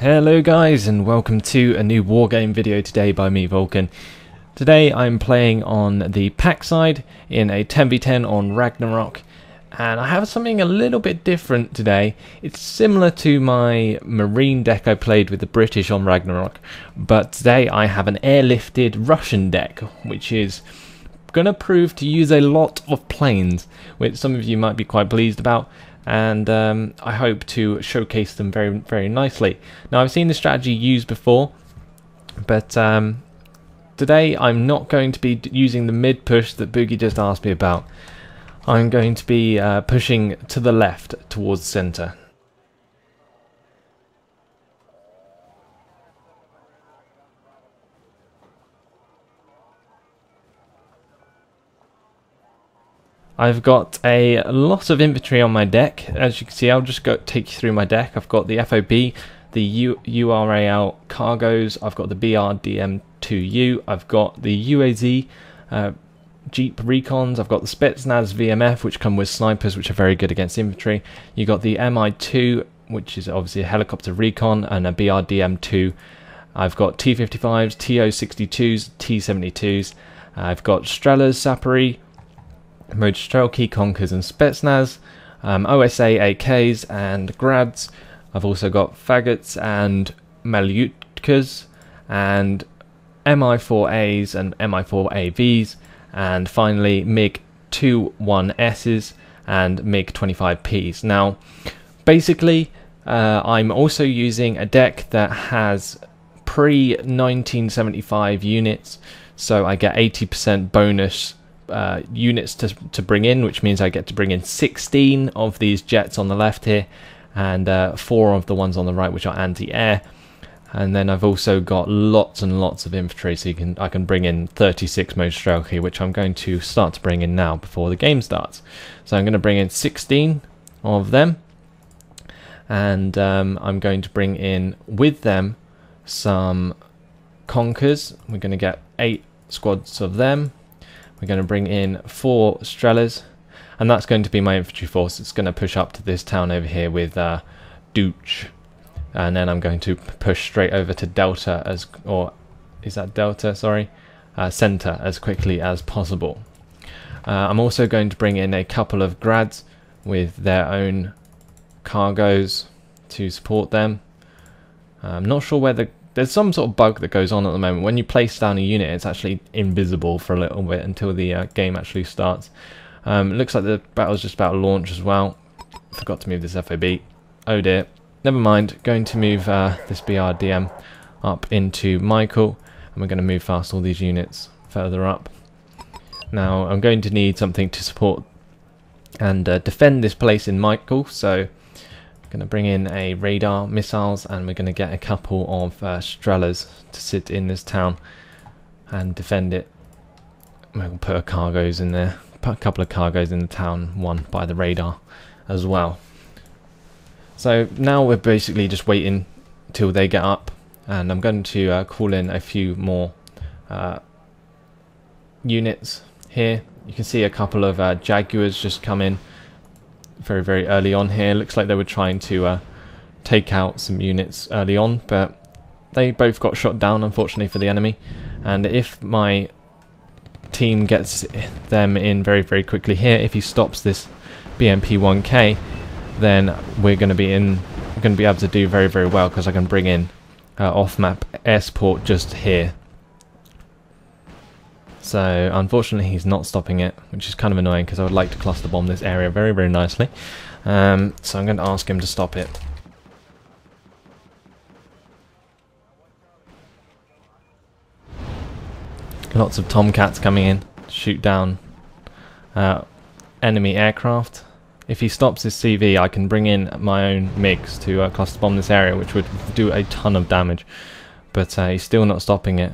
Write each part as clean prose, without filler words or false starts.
Hello guys, and welcome to a new Wargame video today by me, Vulcan. Today I'm playing on the pack side in a 10v10 on Ragnarok, and I have something a little bit different today. It's similar to my Marine deck I played with the British on Ragnarok, but today I have an airlifted Russian deck, which is going to prove to use a lot of planes, which some of you might be quite pleased about. And I hope to showcase them very, very nicely. Now, I've seen this strategy used before, but today I'm not going to be using the mid push that Boogie just asked me about. I'm going to be pushing to the left towards the center. I've got a lot of infantry on my deck. As you can see, I'll just take you through my deck. I've got the FOB, the URAL cargoes, I've got the BRDM2U, I've got the UAZ Jeep Recons, I've got the Spetsnaz VMF, which come with snipers, which are very good against infantry. You got the MI2, which is obviously a helicopter recon, and a BRDM2. I've got T-55s, TO-62s, T-72s. I've got Strelas, Sapori, Mostrelki, Conkers and Spetsnaz, OSA AKs and Grads. I've also got Faggots and Malyutkas, and MI4As and MI4AVs, and finally MiG 21Ss and MiG 25Ps. Now, basically, I'm also using a deck that has pre-1975 units, so I get 80% bonus units to bring in, which means I get to bring in 16 of these jets on the left here, and 4 of the ones on the right, which are anti-air. And then I've also got lots and lots of infantry, so I can bring in 36 Mostrelki, which I'm going to start to bring in now before the game starts. So I'm going to bring in 16 of them, and I'm going to bring in with them some Conkers. We're going to get 8 squads of them. We're going to bring in 4 Strelas, and that's going to be my infantry force. It's going to push up to this town over here with Dooch, and then I'm going to push straight over to Delta Center as quickly as possible. I'm also going to bring in a couple of Grads with their own cargoes to support them. I'm not sure whether there's some sort of bug that goes on at the moment. When you place down a unit, it's actually invisible for a little bit until the game actually starts. Looks like the battle's just about to launch as well. Forgot to move this FOB. Oh dear. Never mind. Going to move this BRDM up into Michael, and we're going to move fast all these units further up. Now, I'm going to need something to support and defend this place in Michael, so going to bring in a radar, missiles, and we're going to get a couple of Strelas to sit in this town and defend it. We'll put cargoes in there, put a couple of cargoes in the town, one by the radar as well. So now we're basically just waiting till they get up, and I'm going to call in a few more units here. You can see a couple of Jaguars just come in very, very early on here. Looks like they were trying to take out some units early on, but they both got shot down, unfortunately, for the enemy. And if my team gets them in very, very quickly here, if he stops this BMP-1K, then we're going to be able to do very, very well, because I can bring in off-map air support just here. So unfortunately he's not stopping it, which is kind of annoying, because I would like to cluster bomb this area very, very nicely. So I'm going to ask him to stop it. Lots of Tomcats coming in to shoot down enemy aircraft. If he stops his CV, I can bring in my own Migs to cluster bomb this area, which would do a ton of damage. But he's still not stopping it.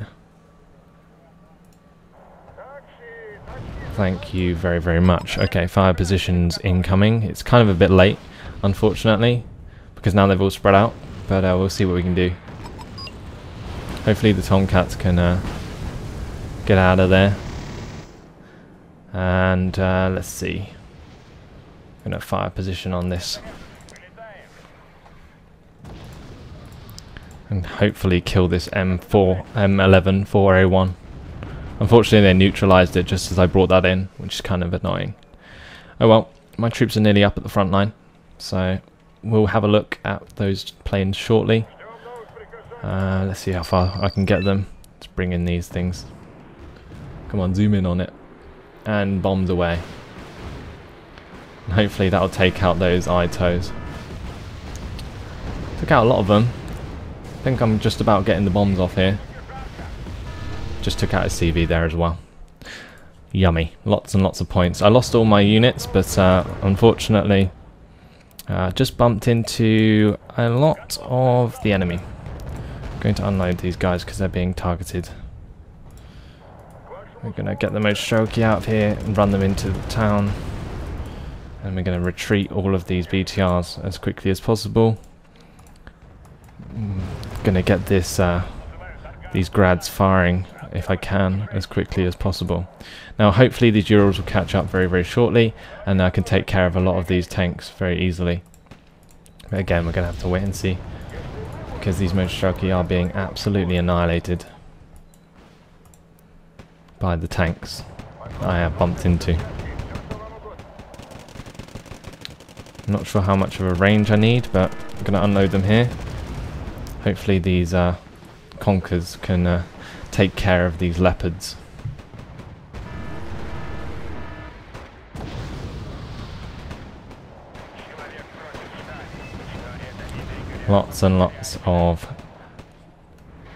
Thank you very, very much. Okay, fire positions incoming. It's kind of a bit late, unfortunately, because now they've all spread out, but we'll see what we can do. Hopefully the Tomcats can get out of there. And let's see. I'm going to fire position on this. and hopefully kill this M11 4A1. Unfortunately they neutralized it just as I brought that in, which is kind of annoying. Oh well, my troops are nearly up at the front line, so we'll have a look at those planes shortly. Let's see how far I can get them. Let's bring in these things. Come on, zoom in on it. And bombs away. And hopefully that'll take out those ITOs. Took out a lot of them. I think I'm just about getting the bombs off here. Just took out a CV there as well. Yummy. Lots and lots of points. I lost all my units, but unfortunately just bumped into a lot of the enemy. I'm going to unload these guys because they're being targeted. We're going to get the Mostrelki out of here and run them into the town. And we're going to retreat all of these BTRs as quickly as possible. Going to get this these grads firing if I can as quickly as possible. Now hopefully these Urals will catch up very, very shortly, and I can take care of a lot of these tanks very easily. But again, we're going to have to wait and see, because these Mostrelki are being absolutely annihilated by the tanks I have bumped into. I'm not sure how much of a range I need, but I'm going to unload them here. Hopefully these Conkers can take care of these Leopards. Lots and lots of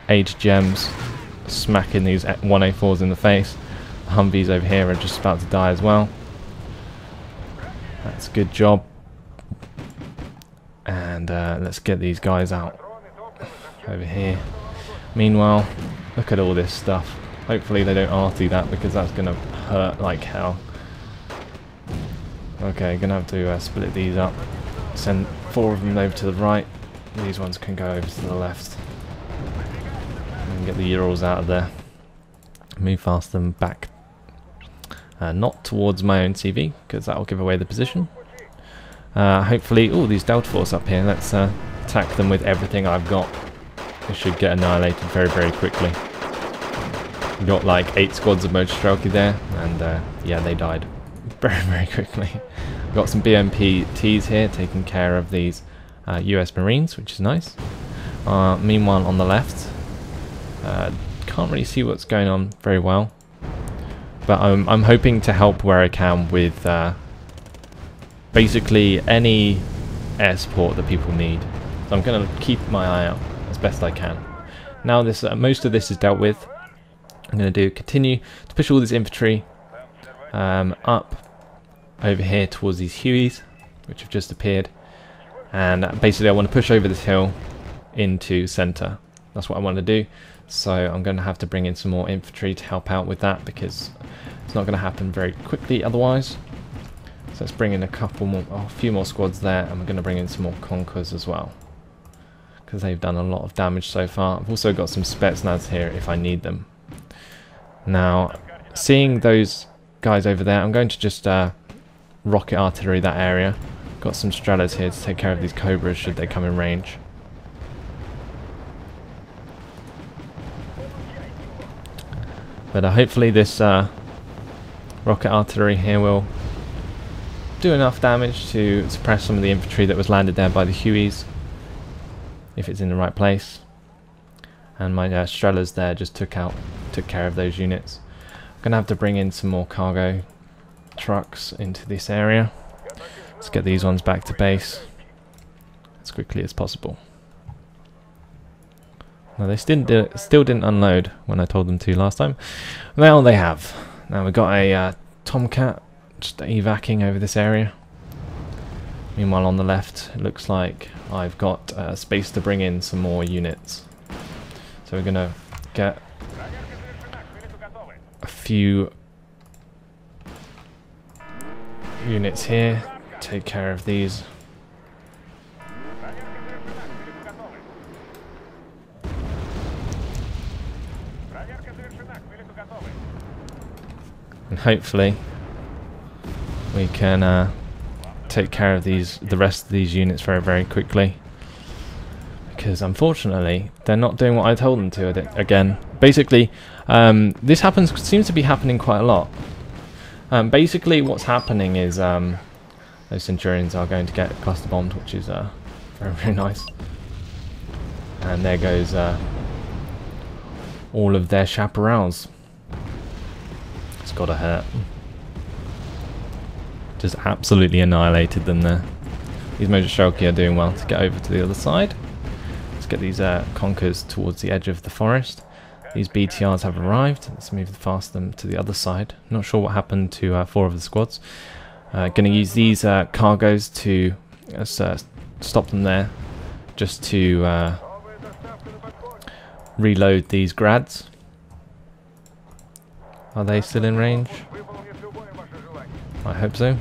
HGems smacking these 1A4s in the face. The Humvees over here are just about to die as well. That's a good job. And let's get these guys out over here. Meanwhile, look at all this stuff. Hopefully they don't RT that, because that's going to hurt like hell. Okay, gonna have to split these up. Send 4 of them over to the right. These ones can go over to the left. And get the Urals out of there. Move fast them back. Not towards my own CV, because that will give away the position. Hopefully, oh, these Delta Force up here. Let's attack them with everything I've got. They should get annihilated very, very quickly. We got like 8 squads of Mostrelki there, and yeah, they died very, very quickly. We've got some BMPTs here taking care of these US Marines, which is nice. Meanwhile, on the left, can't really see what's going on very well, but I'm hoping to help where I can with basically any air support that people need. So I'm going to keep my eye out as best I can. Now this most of this is dealt with. I'm going to continue to push all this infantry up over here towards these Hueys, which have just appeared, and basically I want to push over this hill into centre. That's what I want to do. So I'm going to have to bring in some more infantry to help out with that, because it's not going to happen very quickly otherwise. So let's bring in a few more squads there, and we're going to bring in some more Conkers as well, because they've done a lot of damage so far. I've also got some Spetsnaz here if I need them. Now, seeing those guys over there, I'm going to just rocket artillery that area. Got some Strellas here to take care of these Cobras should they come in range. But hopefully this rocket artillery here will do enough damage to suppress some of the infantry that was landed there by the Hueys, if it's in the right place. And my Strellas there just took care of those units. I'm going to have to bring in some more cargo trucks into this area. Let's get these ones back to base as quickly as possible. Now they still didn't unload when I told them to last time. Well, they have. Now we've got a Tomcat just evacing over this area. Meanwhile on the left it looks like I've got space to bring in some more units. So we're going to get a few units here, take care of these. And hopefully we can take care of the rest of these units very, very quickly, because unfortunately they're not doing what I told them to again. Basically, this seems to be happening quite a lot. Basically what's happening is those Centurions are going to get cluster bombed, which is very, very nice. And there goes all of their chaparrals. It's gotta hurt. Just absolutely annihilated them there. These Mojoshouki are doing well to get over to the other side. Let's get these conkers towards the edge of the forest. These BTRs have arrived. Let's move them to the other side. Not sure what happened to 4 of the squads. Going to use these cargoes to stop them there, just to reload these grads. Are they still in range? I hope so.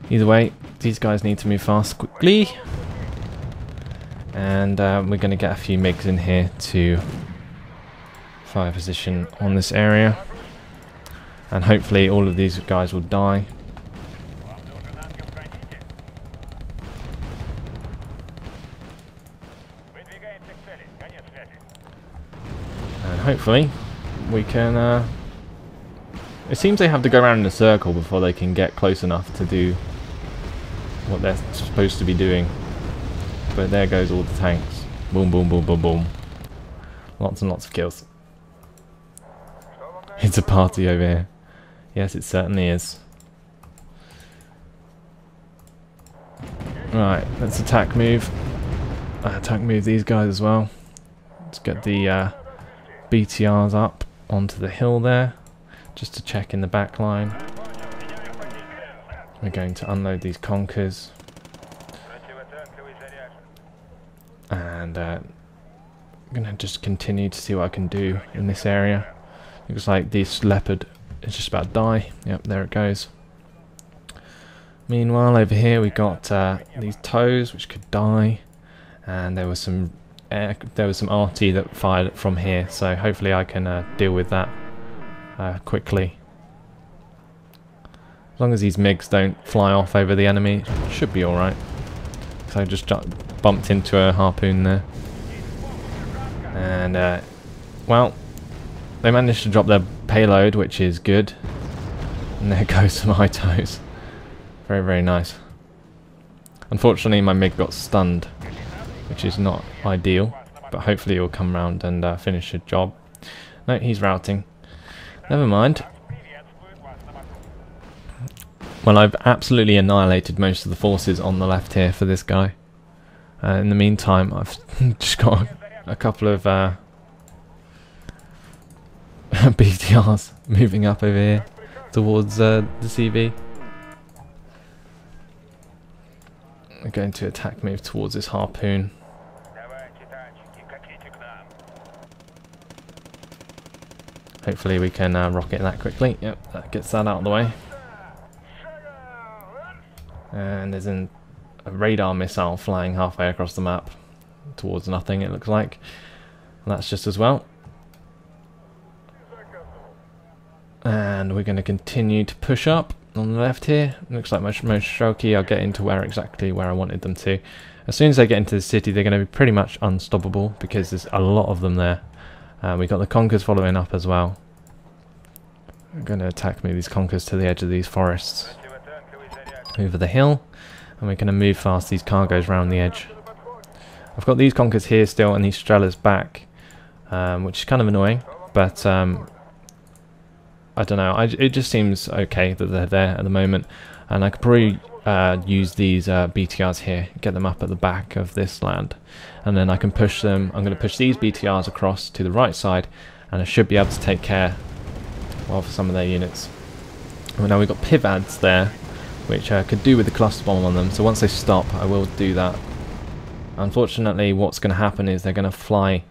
Either way, these guys need to move fast quickly. And we're going to get a few Migs in here to fire position on this area. And hopefully all of these guys will die. And hopefully we can... it seems they have to go around in a circle before they can get close enough to do what they're supposed to be doing. But there goes all the tanks. Boom, boom, boom, boom, boom. Lots and lots of kills. It's a party over here. Yes, it certainly is. Right, let's attack move. Attack move these guys as well. Let's get the BTRs up onto the hill there, just to check in the back line. We're going to unload these conkers. And I'm going to just continue to see what I can do in this area. Looks like this leopard is just about to die. Yep, there it goes. Meanwhile, over here we got these toes which could die, and there was some RT that fired from here. So hopefully I can deal with that quickly. As long as these Migs don't fly off over the enemy, it should be alright. So I just bumped into a harpoon there. And, well, they managed to drop their payload, which is good. And there goes some high toes. Very, very nice. Unfortunately, my Mig got stunned, which is not ideal. But hopefully it will come round and finish the job. No, he's routing. Never mind. Well, I've absolutely annihilated most of the forces on the left here for this guy. In the meantime, I've just got a couple of BTRs moving up over here towards the CV. I'm going to attack move towards this harpoon. Hopefully we can rocket that quickly. Yep, that gets that out of the way. And there's a radar missile flying halfway across the map towards nothing, it looks like. And that's just as well. And we're going to continue to push up on the left here. Looks like most Shoki are getting to exactly where I wanted them to. As soon as they get into the city, they're going to be pretty much unstoppable because there's a lot of them there. We got the conkers following up as well. I'm going to attack these conkers to the edge of these forests over the hill, and we're going to move fast these cargoes around the edge. I've got these conkers here still and these Strelas back, which is kind of annoying, but I don't know, it just seems okay that they're there at the moment, and I could probably use these BTRs here, get them up at the back of this land, and then I can push them. I'm going to push these BTRs across to the right side, and I should be able to take care of some of their units. Well, now we've got pivads there, which I could do with the cluster bomb on them, so once they stop I will do that. Unfortunately what's going to happen is they're going to fly,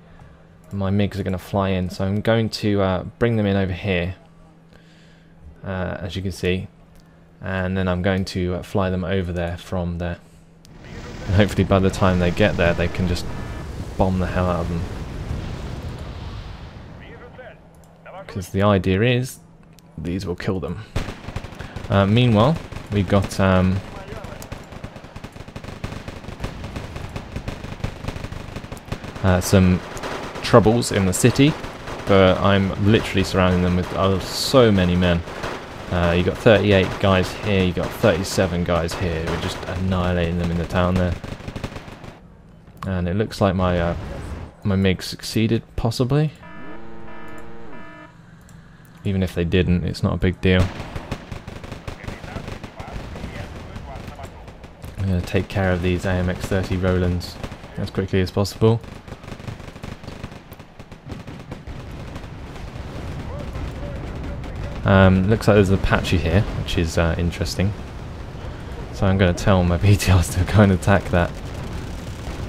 my MiGs are going to fly in, so I'm going to bring them in over here, as you can see, and then I'm going to fly them over there from there, and hopefully by the time they get there they can just bomb the hell out of them, because the idea is these will kill them. Meanwhile we've got some troubles in the city, but I'm literally surrounding them with so many men. You got 38 guys here, you got 37 guys here. We're just annihilating them in the town there. And it looks like my my Migs succeeded, possibly. Even if they didn't, it's not a big deal. I'm going to take care of these AMX-30 Rolands as quickly as possible. Looks like there's an Apache here, which is interesting. So I'm going to tell my BTRs to go and attack that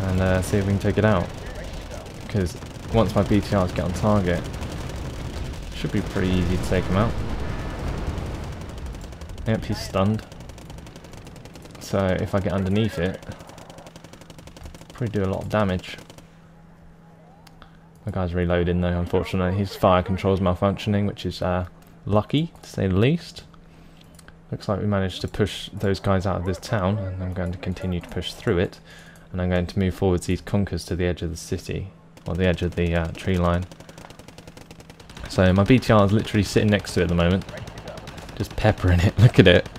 and see if we can take it out. Because once my BTRs get on target, it should be pretty easy to take them out. Yep, he's stunned. So if I get underneath it, probably do a lot of damage. My guy's reloading though, unfortunately. His fire control's malfunctioning, which is lucky, to say the least. Looks like we managed to push those guys out of this town, and I'm going to continue to push through it. And I'm going to move forwards these conkers to the edge of the city, or the edge of the tree line. So my BTR is literally sitting next to it at the moment, just peppering it. Look at it.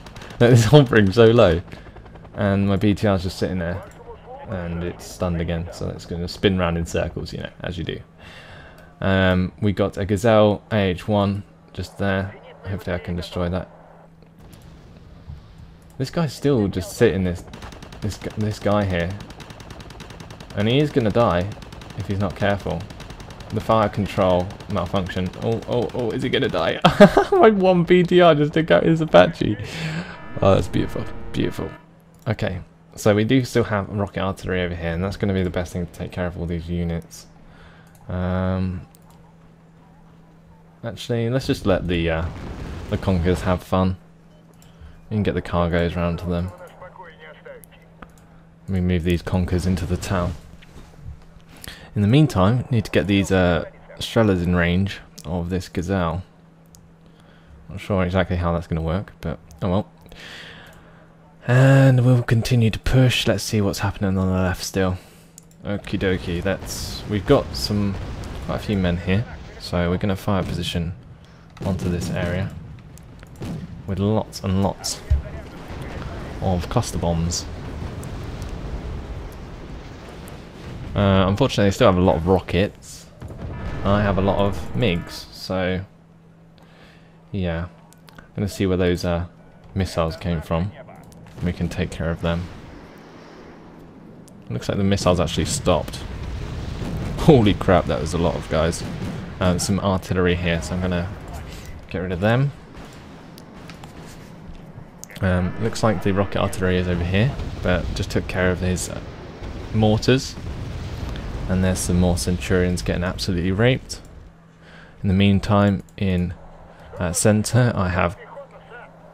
It's hovering so low. And my BTR is just sitting there, and it's stunned again, so it's going to spin round in circles, you know, as you do. We got a Gazelle AH-1 just there. Hopefully I can destroy that. This guy's still just sitting this guy here, and he is going to die if he's not careful. The fire control malfunction. Oh, is he going to die? My one BTR just took out his Apache. Oh, that's beautiful, beautiful. Okay, so we do still have rocket artillery over here, and that's going to be the best thing to take care of all these units. Actually, let's just let the conkers have fun. We can get the cargoes round to them. We move these conkers into the town. In the meantime, need to get these Strelas in range of this Gazelle. Not sure exactly how that's going to work, but oh well. And we'll continue to push. Let's see what's happening on the left still. Okie dokie, we've got quite a few men here, so we're going to fire position onto this area with lots and lots of cluster bombs. Unfortunately, they still have a lot of rockets. I have a lot of Migs, so yeah, I'm going to see where those missiles came from. We can take care of them. Looks like the missiles actually stopped. Holy crap, that was a lot of guys. Some artillery here, so I'm going to get rid of them. Looks like the rocket artillery is over here, but just took care of his mortars. And there's some more Centurions getting absolutely raped. In the meantime, in centre, I have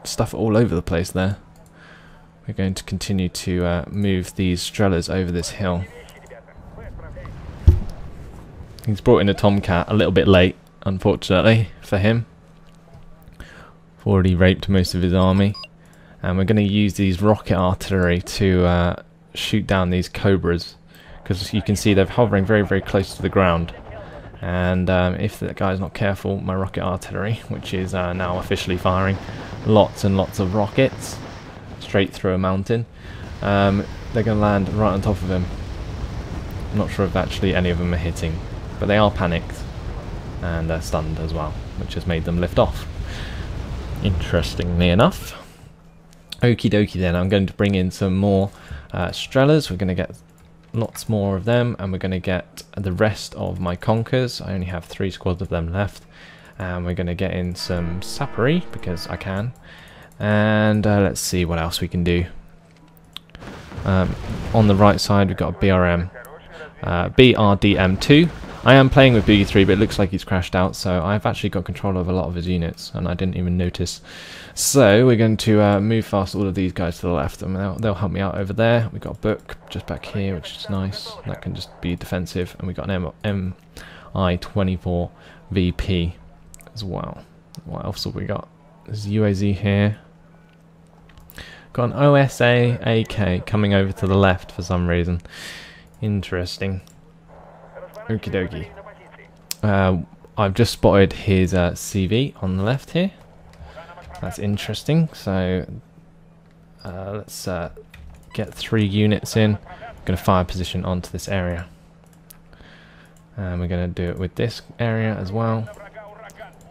stuff all over the place there. We're going to continue to move these Strelas over this hill. He's brought in a Tomcat a little bit late, unfortunately, for him. Already raped most of his army. And we're going to use these rocket artillery to shoot down these Cobras. Because you can see they're hovering very, very close to the ground. And if the guy's not careful, my rocket artillery, which is now officially firing lots and lots of rockets straight through a mountain, they're going to land right on top of him. I'm not sure if actually any of them are hitting, but they are panicked and stunned as well, which has made them lift off. Interestingly enough. Okie dokie then, I'm going to bring in some more Strelas. We're going to get lots more of them, and we're going to get the rest of my conkers. I only have 3 squads of them left, and we're going to get in some sappery because I can, and let's see what else we can do. On the right side we've got a BRDM2. I am playing with Boogie 3, but it looks like he's crashed out, so I've actually got control of a lot of his units, and I didn't even notice. So we're going to move fast all of these guys to the left, and they'll help me out over there. We've got a book just back here, which is nice. That can just be defensive, and we've got an MI-24 VP as well. What else have we got? There's UAZ here. Got an OSA AK coming over to the left for some reason. Interesting. Okie dokie. I've just spotted his CV on the left here. That's interesting. So let's get 3 units in. I'm going to fire position onto this area. And we're going to do it with this area as well,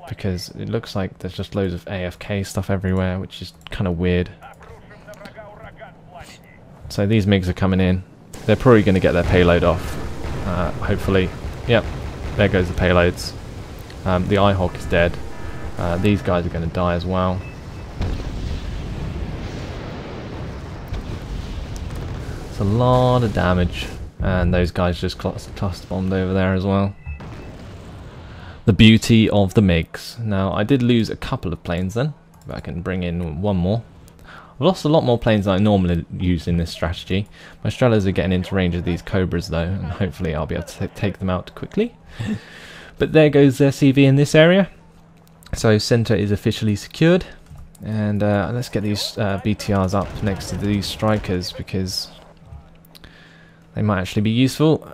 because it looks like there's just loads of AFK stuff everywhere, which is kind of weird. So these MiGs are coming in. They're probably going to get their payload off. Hopefully. Yep, there goes the payloads. The iHawk is dead. These guys are going to die as well. It's a lot of damage. And those guys just cluster bombed over there as well. The beauty of the MiGs. Now, I did lose a couple of planes then, but I can bring in one more. I've lost a lot more planes than I normally use in this strategy. My Strelas are getting into range of these Cobras though, and hopefully I'll be able to take them out quickly. But there goes their CV in this area. So center is officially secured. And let's get these BTRs up next to these strikers, because they might actually be useful.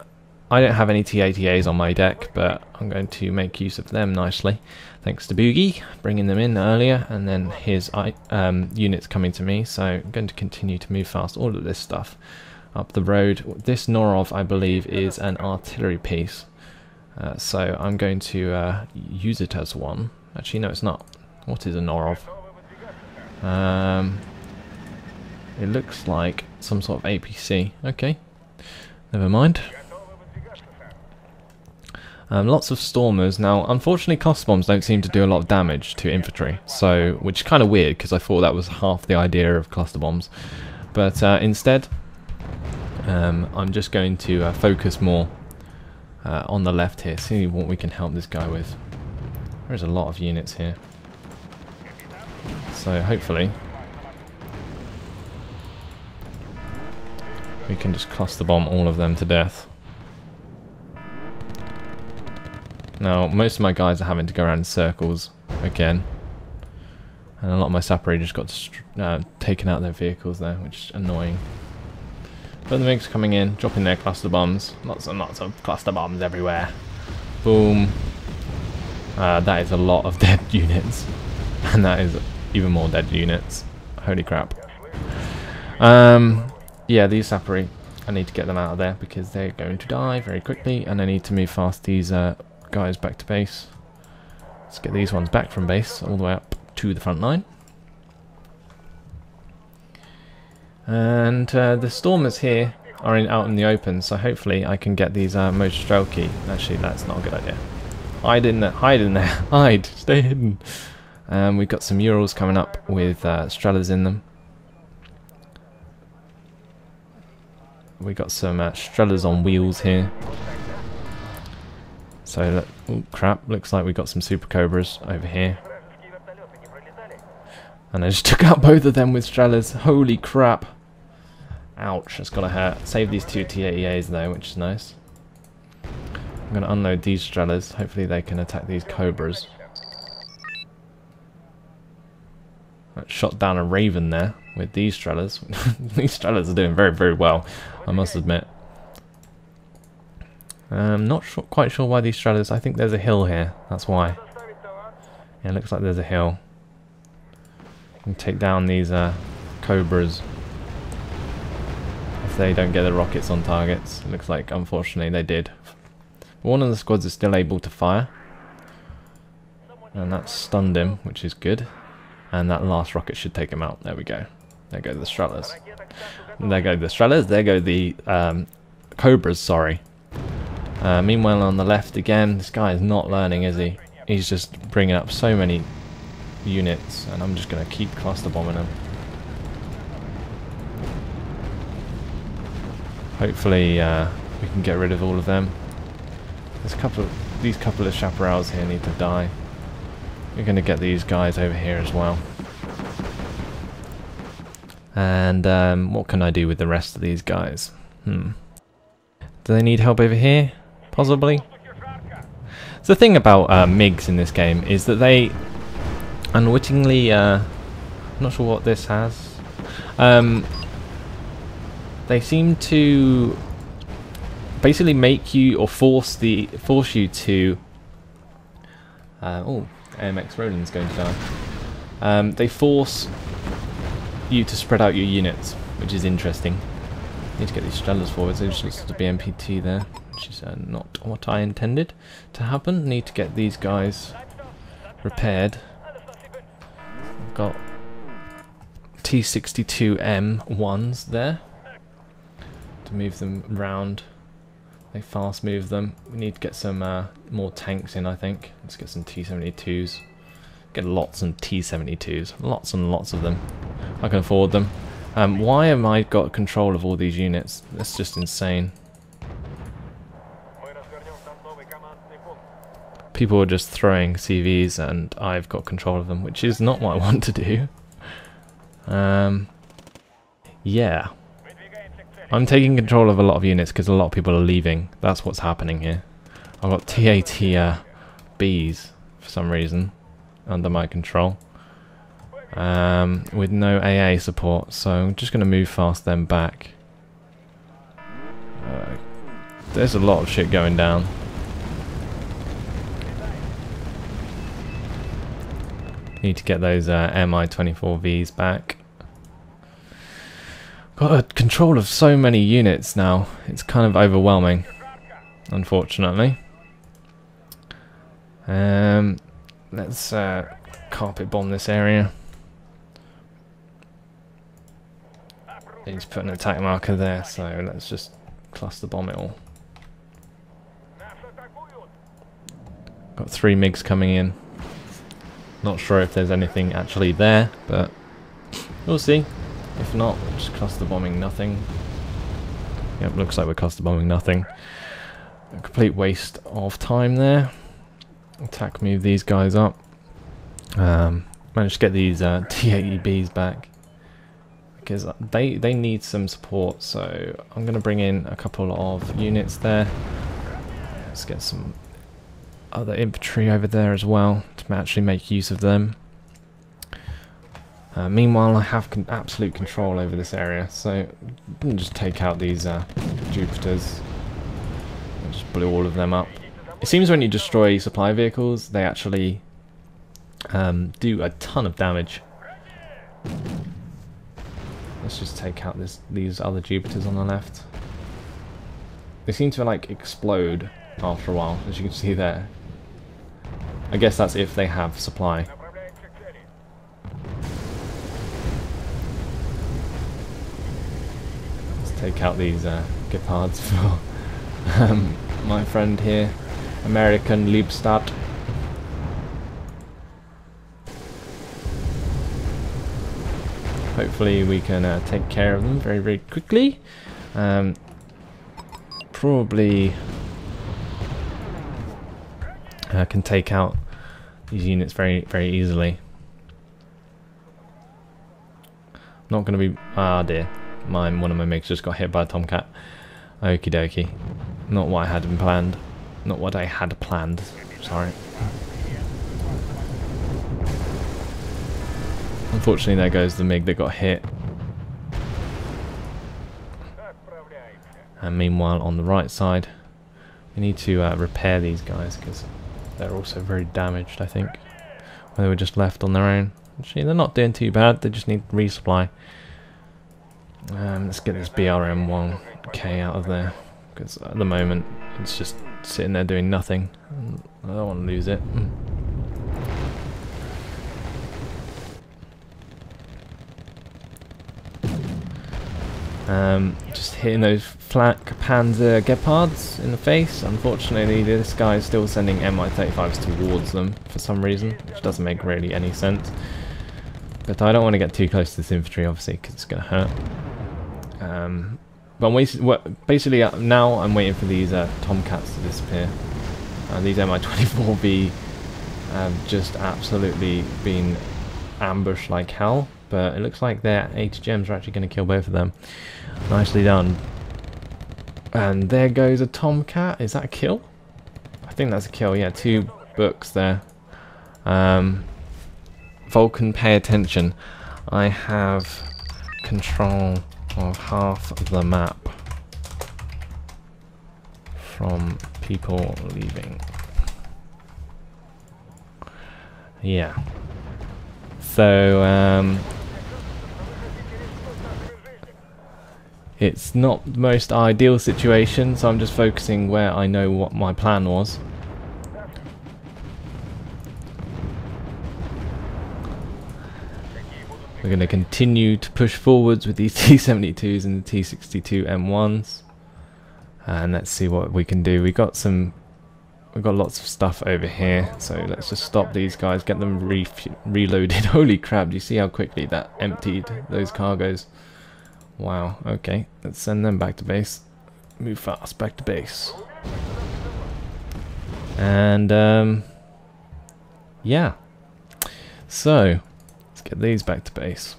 I don't have any TATAs on my deck, but I'm going to make use of them nicely. Thanks to Boogie, bringing them in earlier, and then his units coming to me. So I'm going to continue to move fast all of this stuff up the road. This Norov, I believe, is an artillery piece. So I'm going to use it as one. Actually, no, it's not. What is a Norov? It looks like some sort of APC. Okay. Never mind. Lots of Stormers. Now, unfortunately, cluster bombs don't seem to do a lot of damage to infantry, so which is kind of weird because I thought that was half the idea of cluster bombs. But instead, I'm just going to focus more on the left here, see what we can help this guy with. There's a lot of units here, so hopefully we can just cluster bomb all of them to death. Now, most of my guys are having to go around in circles again. And a lot of my Sapper just got taken out of their vehicles there, which is annoying. But the MiGs coming in, dropping their cluster bombs. Lots and lots of cluster bombs everywhere. Boom. That is a lot of dead units. And that is even more dead units. Holy crap. Yeah, these Sapper, I need to get them out of there because they're going to die very quickly, and I need to move fast these guys back to base. Let's get these ones back from base all the way up to the front line. And the Stormers here are out in the open, so hopefully I can get these Mostrelki. Actually, that's not a good idea. Hide in there, hide, stay hidden. We've got some Urals coming up with Strelas in them. We got some Strelas on wheels here. So, oh crap, looks like we got some Super Cobras over here. And I just took out both of them with Strelas. Holy crap. Ouch, that's gotta hurt. Save these 2 TAEAs though, which is nice. I'm gonna unload these Strelas. Hopefully they can attack these Cobras. I shot down a Raven there with these Strelas. These Strelas are doing very, very well, I must admit. Not quite sure why these Strelas. I think there's a hill here, that's why. Yeah, it looks like there's a hill. And take down these Cobras if they don't get the rockets on targets. It looks like, unfortunately, they did. But one of the squads is still able to fire. And that stunned him, which is good. And that last rocket should take him out. There we go. There go the Strelas. There go the Strelas. There go the Cobras, sorry. Meanwhile, on the left again, this guy is not learning, is he? He's just bringing up so many units, and I'm just going to keep cluster bombing them. Hopefully, we can get rid of all of them. These couple of chaparrals here need to die. We're going to get these guys over here as well. And what can I do with the rest of these guys? Do they need help over here? Possibly. So the thing about MiGs in this game is that they unwittingly, I'm not sure what this has, they seem to basically make you or force you to. Oh, AMX Roland's going to die. They force you to spread out your units, which is interesting. Need to get these Strellas forward. So just the BMP-2 there, which is not what I intended to happen. Need to get these guys repaired. I've got T62M1s there to move them round. They fast move them. We need to get some more tanks in, I think. Let's get some T72s. Get lots of T72s. Lots and lots of them. I can afford them. Why have I got control of all these units? That's just insane. People are just throwing CVs and I've got control of them, which is not what I want to do. Yeah. I'm taking control of a lot of units because a lot of people are leaving. That's what's happening here. I've got TAT Bs for some reason under my control. With no AA support, so I'm just going to move fast them back. There's a lot of shit going down. Need to get those MI-24Vs back. Got a control of so many units now, it's kind of overwhelming, unfortunately. Let's carpet bomb this area. Need to put an attack marker there, so let's just cluster bomb it all. Got 3 Migs coming in. Not sure if there's anything actually there, but we'll see. If not, we're just cluster bombing nothing. Yep, looks like we're cluster bombing nothing. A complete waste of time there. Attack move these guys up. Managed to get these T80Bs back because they need some support. So I'm going to bring in a couple of units there. Let's get some other infantry over there as well to actually make use of them. Meanwhile, I have absolute control over this area, so I can just take out these Jupiters and just blow all of them up. It seems when you destroy supply vehicles, they actually do a ton of damage. Let's just take out these other Jupiters on the left. They seem to like explode after a while, as you can see there. I guess that's if they have supply. Take out these Gepards for my friend here, American Liebstadt. Hopefully we can take care of them very, very quickly. Probably can take out these units very, very easily. Not going to be... ah dear. One of my Migs just got hit by a Tomcat. Okie dokie. Not what I had planned. Not what I had planned. Sorry. Unfortunately, there goes the Mig that got hit. And meanwhile, on the right side, we need to repair these guys because they're also very damaged, I think. Or they were just left on their own. Actually, they're not doing too bad. They just need resupply. Let's get this BRM-1K out of there because at the moment it's just sitting there doing nothing. I don't want to lose it. Just hitting those flank Panzer Gepards in the face. Unfortunately, this guy is still sending Mi-35s towards them for some reason, which doesn't make really any sense. But I don't want to get too close to this infantry, obviously, because it's going to hurt. But basically now I'm waiting for these Tomcats to disappear. These Mi-24V have just absolutely been ambushed like hell, but it looks like their 80 gems are actually going to kill both of them. Nicely done. And there goes a Tomcat. Is that a kill? I think that's a kill, yeah, 2 books there. Vulcan, pay attention. I have control of half of the map. from people leaving. Yeah. So it's not the most ideal situation, so I'm just focusing where I know what my plan was. We're going to continue to push forwards with these T-72s and the T-62 M1s, and let's see what we can do. We've got lots of stuff over here, so let's just stop these guys, get them reloaded. Holy crap, do you see how quickly that emptied those cargoes? Wow, okay, let's send them back to base. Move fast, back to base. And, yeah. So, let's get these back to base.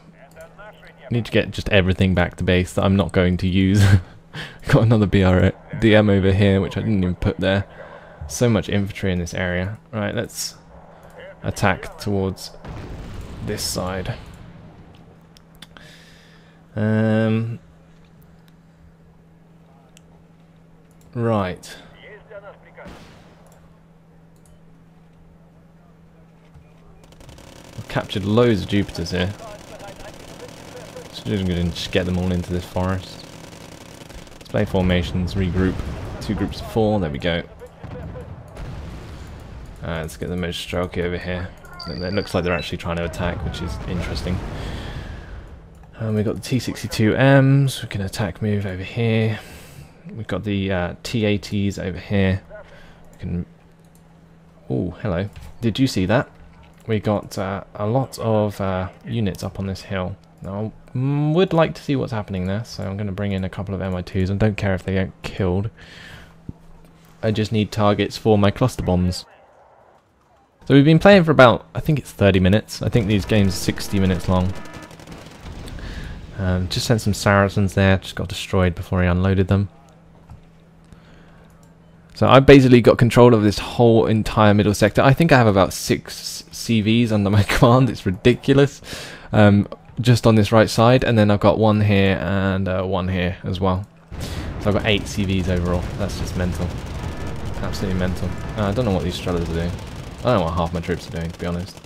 I need to get just everything back to base that I'm not going to use. Got another DM over here, which I didn't even put there. So much infantry in this area. Right, let's attack towards this side. Right. I've captured loads of Jupiters here. So I'm going to just get them all into this forest. Display formations, regroup. 2 groups of 4, there we go. Let's get the Majstrelki over here. It looks like they're actually trying to attack, which is interesting. We've got the T-62Ms, we can attack move over here. We've got the T-80s over here. We can... Oh, hello. Did you see that? We got a lot of units up on this hill. Now, I would like to see what's happening there, so I'm going to bring in a couple of MI2s. I don't care if they get killed. I just need targets for my cluster bombs. So we've been playing for about, I think it's 30 minutes. I think these games are 60 minutes long. Just sent some Saracens there, just got destroyed before I unloaded them. So I basically got control of this whole entire middle sector. I think I have about 6 CVs under my command. It's ridiculous. Just on this right side, and then I've got 1 here and 1 here as well. So I've got 8 CVs overall. That's just mental. Absolutely mental. I don't know what these Strellas are doing. I don't know what half my troops are doing, to be honest.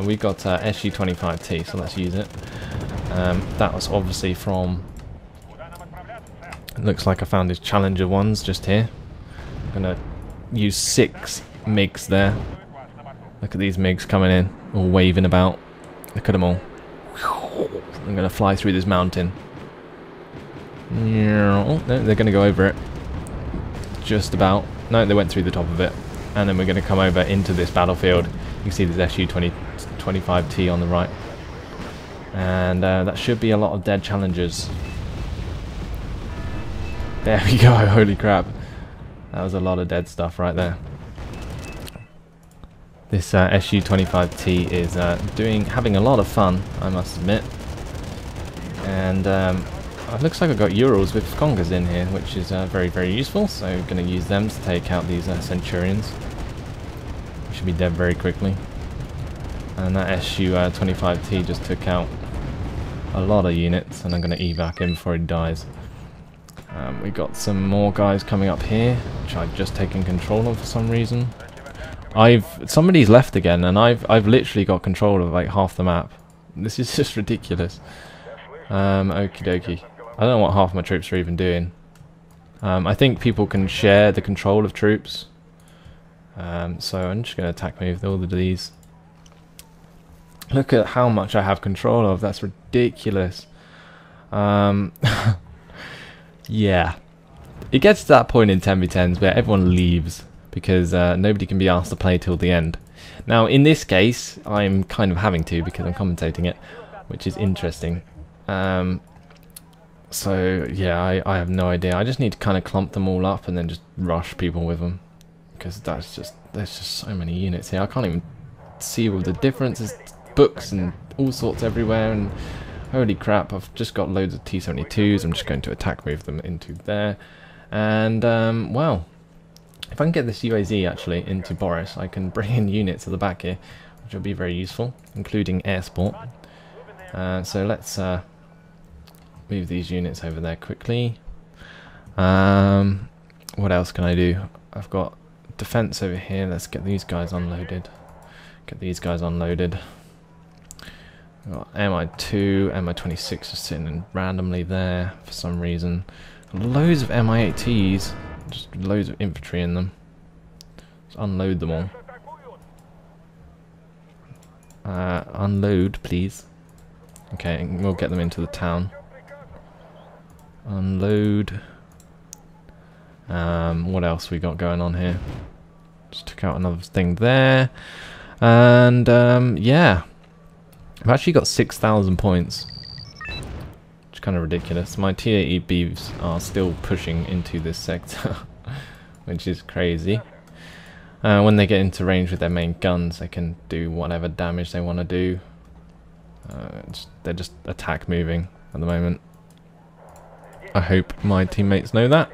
We've got SU-25T, so let's use it. That was obviously from... It looks like I found these Challenger ones just here. I'm going to use 6 Migs there. Look at these Migs coming in, all waving about. Look at them all. I'm going to fly through this mountain. Oh, no, they're going to go over it. Just about. No, they went through the top of it. And then we're going to come over into this battlefield. You can see this SU-25T on the right. And that should be a lot of dead Challengers. There we go, holy crap. That was a lot of dead stuff right there. This SU-25T is having a lot of fun, I must admit. And it looks like I've got Urals with Congas in here, which is very, very useful. So I'm going to use them to take out these Centurions. They should be dead very quickly. And that SU-25T just took out a lot of units, and I'm going to evac him before he dies. We got some more guys coming up here, which I've just taken control of for some reason. Somebody's left again, and I've literally got control of like half the map. This is just ridiculous. Okie dokie. I don't know what half my troops are even doing. I think people can share the control of troops. So I'm just going to attack move all of these. Look at how much I have control of. That's ridiculous. Yeah. It gets to that point in 10v10s where everyone leaves because nobody can be asked to play till the end. Now, in this case, I'm kind of having to because I'm commentating it, which is interesting. So, yeah, I have no idea. I just need to kind of clump them all up and then just rush people with them. Because there's just so many units here. I can't even see all the differences. Books and all sorts everywhere, and holy crap, I've just got loads of T-72s. I'm just going to attack move them into there. And, well, if I can get this UAZ actually into Boris, I can bring in units at the back here, which will be very useful, including air support. So let's move these units over there quickly. what else can I do? I've got defense over here. Let's get these guys unloaded. Get these guys unloaded. We've got MI2, MI26 just sitting randomly there for some reason. Loads of MI8Ts, just loads of infantry in them. Just unload them all. Unload, please. Okay, we'll get them into the town. Unload. What else we got going on here? Just took out another thing there. And yeah. I've actually got 6,000 points. Which is kind of ridiculous. My T80 beeves are still pushing into this sector. Which is crazy. When they get into range with their main guns, they can do whatever damage they want to do. They're just attack moving at the moment. I hope my teammates know that.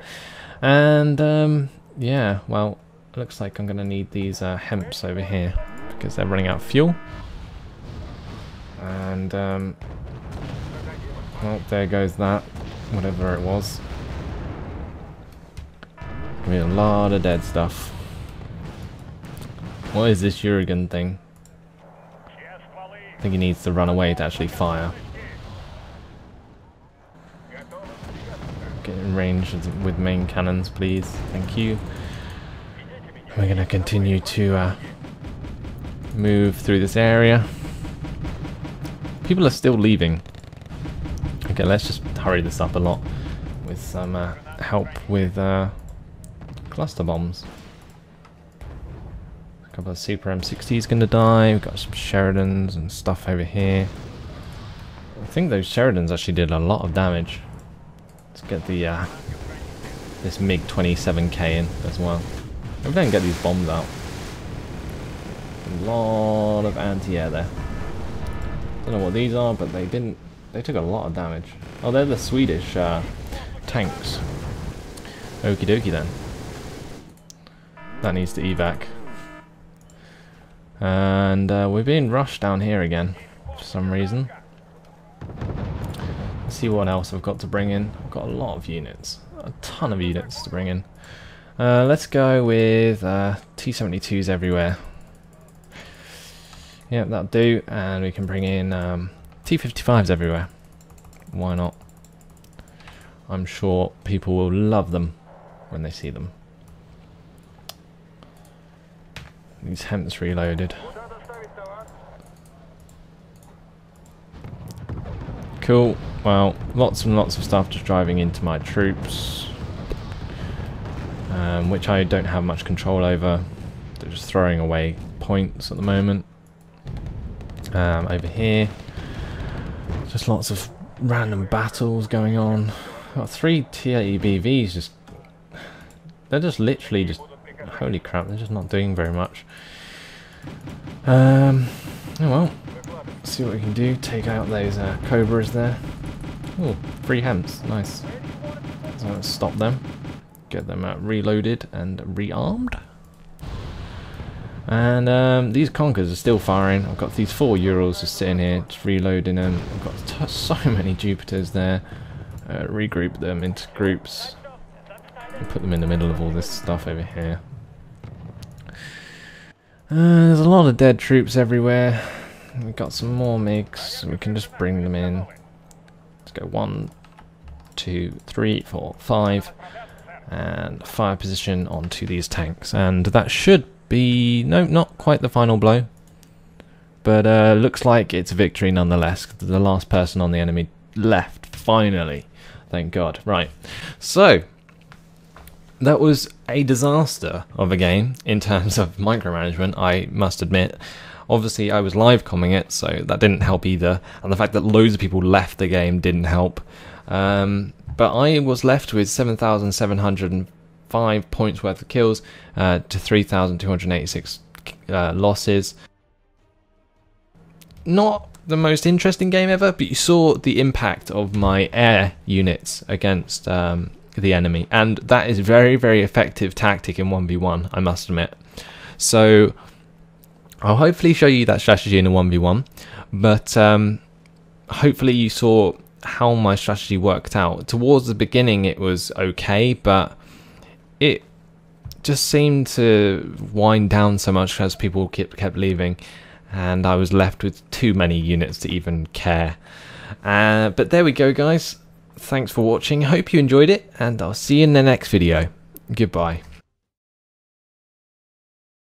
And yeah, well, it looks like I'm going to need these hemps over here because they're running out of fuel. And well, there goes that, whatever it was. I mean, a lot of dead stuff. What is this Jurgen thing? I think he needs to run away to actually fire. Get in range with main cannons, please. Thank you. We're going to continue to move through this area. People are still leaving. Okay, let's just hurry this up a lot with some help with cluster bombs. A couple of Super M60s going to die. We've got some Sheridans and stuff over here. I think those Sheridans actually did a lot of damage. Let's get the this MiG 27K in as well. Maybe I can get these bombs out. A lot of anti-air there. Don't know what these are, but they didn't. They took a lot of damage. Oh, they're the Swedish tanks. Okie dokie then. That needs to evac. And we're being rushed down here again for some reason. Let's see what else I've got to bring in. I've got a lot of units. A ton of units to bring in. Let's go with T-72s everywhere. Yeah, that'll do. And we can bring in T-55s everywhere. Why not? I'm sure people will love them when they see them. These hemps reloaded. Cool. Well, lots and lots of stuff just driving into my troops, which I don't have much control over. They're just throwing away points at the moment. Over here, just lots of random battles going on. I've got 3 T80 BVs just... They're just literally just... Holy crap, they're just not doing very much. Oh well, let's see what we can do. Take out those Cobras there. Oh, 3 hemps, nice. So let's stop them. Get them reloaded and rearmed. And these Conkers are still firing. I've got these 4 Urals just sitting here, just reloading them. I've got so many Jupiters there. Regroup them into groups. And put them in the middle of all this stuff over here. There's a lot of dead troops everywhere. We've got some more Migs, so we can just bring them in. Let's go 1, 2, 3, 4, 5. And fire position onto these tanks. And that should be... no, not quite the final blow. But looks like it's a victory nonetheless. The last person on the enemy left, finally. Thank God. Right. So... that was a disaster of a game in terms of micromanagement, I must admit. Obviously, I was live comming it, so that didn't help either. And the fact that loads of people left the game didn't help. But I was left with 7,705 points worth of kills to 3,286 losses. Not the most interesting game ever, but you saw the impact of my air units against... the enemy, and that is very, very effective tactic in 1v1, I must admit. So I'll hopefully show you that strategy in a 1v1, but hopefully you saw how my strategy worked out. Towards the beginning it was okay, but it just seemed to wind down so much as people kept leaving, and I was left with too many units to even care. But there we go, guys. Thanks for watching. Hope you enjoyed it, and I'll see you in the next video. Goodbye.